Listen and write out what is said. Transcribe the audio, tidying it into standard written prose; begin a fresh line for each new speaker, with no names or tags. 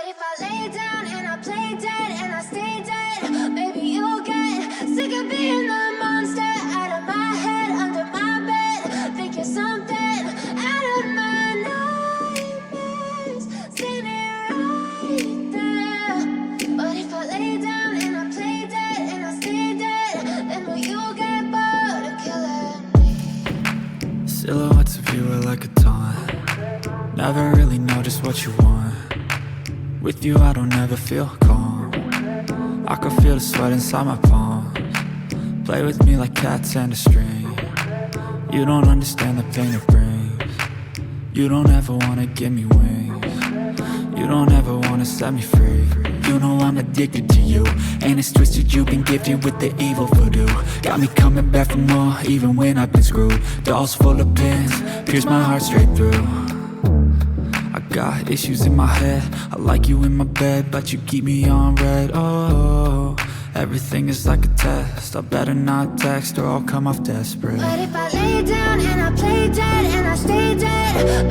if I lay down and I play dead and I stay dead, maybe you'll get sick of being the monster out of my head, under my bed. Think you're something out of my nightmares, seen it right there. But if I lay down and I play dead and I stay dead, then will you get bored of killing me?
Silhouettes of you are like a taunt. Never really know just what you want. With you I don't ever feel calm. I can feel the sweat inside my palms. Play with me like cats and a string. You don't understand the pain it brings. You don't ever wanna give me wings. You don't ever wanna set me free. You know I'm addicted to you, and it's twisted, you've been gifted with the evil voodoo. Got me coming back for more, even when I've been screwed. Dolls full of pins, pierce my heart straight through. I got issues in my head, I like you in my bed, but you keep me on red. Oh, everything is like a test, I better not text or I'll come off desperate.
But if I lay down and I play dead and I stay dead,